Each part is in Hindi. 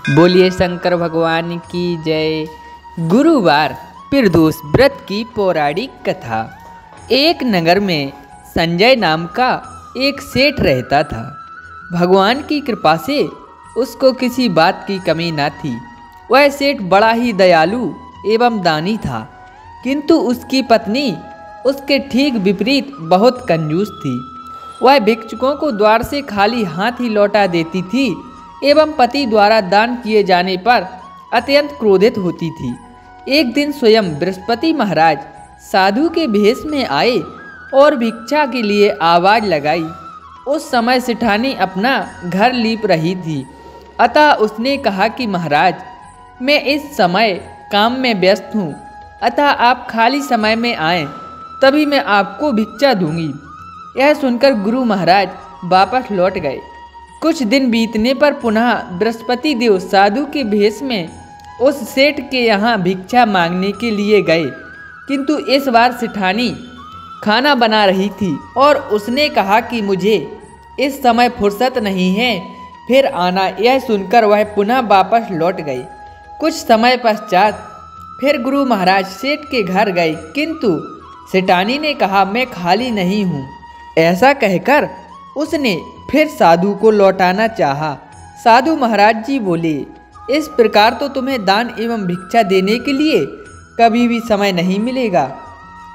बोलिए शंकर भगवान की जय। गुरुवार प्रदोष व्रत की पौराणिक कथा। एक नगर में संजय नाम का एक सेठ रहता था। भगवान की कृपा से उसको किसी बात की कमी न थी। वह सेठ बड़ा ही दयालु एवं दानी था, किंतु उसकी पत्नी उसके ठीक विपरीत बहुत कंजूस थी। वह भिक्षुकों को द्वार से खाली हाथ ही लौटा देती थी एवं पति द्वारा दान किए जाने पर अत्यंत क्रोधित होती थी। एक दिन स्वयं बृहस्पति महाराज साधु के भेष में आए और भिक्षा के लिए आवाज लगाई। उस समय सेठानी अपना घर लीप रही थी, अतः उसने कहा कि महाराज, मैं इस समय काम में व्यस्त हूँ, अतः आप खाली समय में आएं, तभी मैं आपको भिक्षा दूंगी। यह सुनकर गुरु महाराज वापस लौट गए। कुछ दिन बीतने पर पुनः बृहस्पति देव साधु के भेष में उस सेठ के यहाँ भिक्षा मांगने के लिए गए, किंतु इस बार सेठानी खाना बना रही थी और उसने कहा कि मुझे इस समय फुर्सत नहीं है, फिर आना। यह सुनकर वह पुनः वापस लौट गए। कुछ समय पश्चात फिर गुरु महाराज सेठ के घर गए, किंतु सेठानी ने कहा मैं खाली नहीं हूँ। ऐसा कहकर उसने फिर साधु को लौटाना चाहा। साधु महाराज जी बोले, इस प्रकार तो तुम्हें दान एवं भिक्षा देने के लिए कभी भी समय नहीं मिलेगा,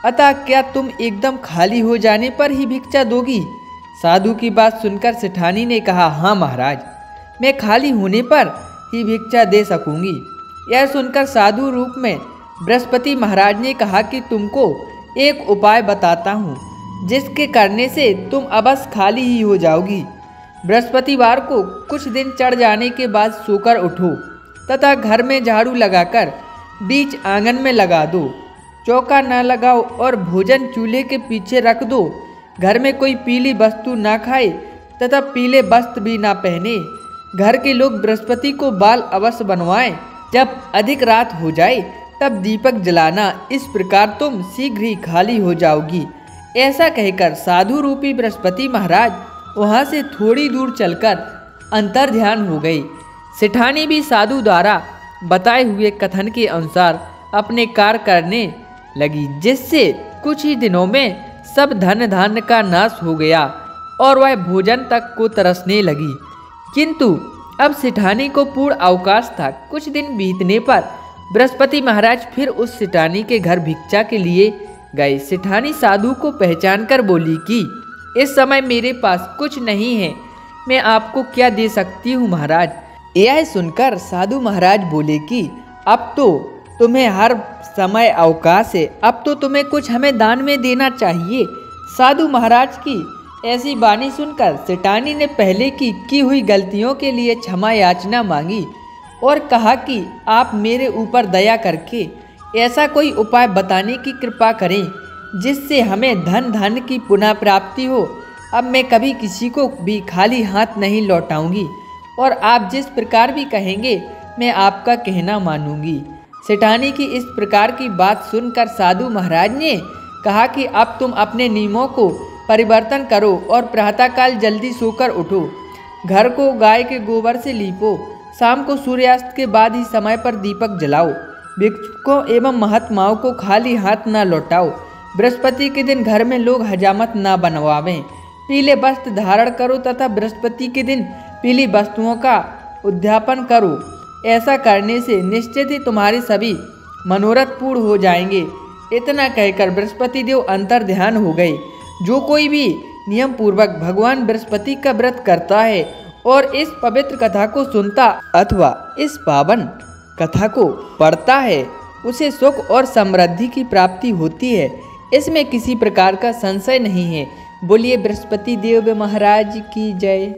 अतः क्या तुम एकदम खाली हो जाने पर ही भिक्षा दोगी? साधु की बात सुनकर सेठानी ने कहा, हाँ महाराज, मैं खाली होने पर ही भिक्षा दे सकूंगी। यह सुनकर साधु रूप में बृहस्पति महाराज ने कहा कि तुमको एक उपाय बताता हूँ, जिसके करने से तुम अवश्य खाली ही हो जाओगी। बृहस्पतिवार को कुछ दिन चढ़ जाने के बाद सोकर उठो तथा घर में झाड़ू लगाकर बीच आंगन में लगा दो। चौका न लगाओ और भोजन चूल्हे के पीछे रख दो। घर में कोई पीली वस्तु ना खाए तथा पीले वस्त्र भी ना पहने। घर के लोग बृहस्पति को बाल अवश्य बनवाएं। जब अधिक रात हो जाए तब दीपक जलाना। इस प्रकार तुम शीघ्र ही खाली हो जाओगी। ऐसा कहकर साधु रूपी बृहस्पति महाराज वहाँ से थोड़ी दूर चलकर अंतर ध्यान हो गई। सेठानी भी साधु द्वारा बताए हुए कथन के अनुसार अपने कार्य करने लगी, जिससे कुछ ही दिनों में सब धन धान्य का नाश हो गया और वह भोजन तक को तरसने लगी। किंतु अब सेठानी को पूर्ण अवकाश था। कुछ दिन बीतने पर बृहस्पति महाराज फिर उस सेठानी के घर भिक्षा के लिए गए। सेठानी साधु को पहचान कर बोली कि इस समय मेरे पास कुछ नहीं है, मैं आपको क्या दे सकती हूँ महाराज? यह सुनकर साधु महाराज बोले कि अब तो तुम्हें हर समय अवकाश है, अब तो तुम्हें कुछ हमें दान में देना चाहिए। साधु महाराज की ऐसी वाणी सुनकर सेठानी ने पहले की हुई गलतियों के लिए क्षमा याचना मांगी और कहा कि आप मेरे ऊपर दया करके ऐसा कोई उपाय बताने की कृपा करें जिससे हमें धन धान्य की पुनः प्राप्ति हो। अब मैं कभी किसी को भी खाली हाथ नहीं लौटाऊंगी और आप जिस प्रकार भी कहेंगे मैं आपका कहना मानूंगी। सेठानी की इस प्रकार की बात सुनकर साधु महाराज ने कहा कि अब तुम अपने नियमों को परिवर्तन करो और प्रातःकाल जल्दी सोकर उठो। घर को गाय के गोबर से लीपो। शाम को सूर्यास्त के बाद ही समय पर दीपक जलाओ। भिक्षुकों एवं महात्माओं को खाली हाथ न लौटाओ। बृहस्पति के दिन घर में लोग हजामत न बनवावें। पीले वस्त्र धारण करो तथा बृहस्पति के दिन पीली वस्तुओं का उद्यापन करो। ऐसा करने से निश्चित ही तुम्हारे सभी मनोरथ पूर्ण हो जाएंगे। इतना कहकर बृहस्पति देव अंतर ध्यान हो गए। जो कोई भी नियम पूर्वक भगवान बृहस्पति का व्रत करता है और इस पवित्र कथा को सुनता अथवा इस पावन कथा को पढ़ता है, उसे सुख और समृद्धि की प्राप्ति होती है। इसमें किसी प्रकार का संशय नहीं है। बोलिए बृहस्पति देव महाराज की जय।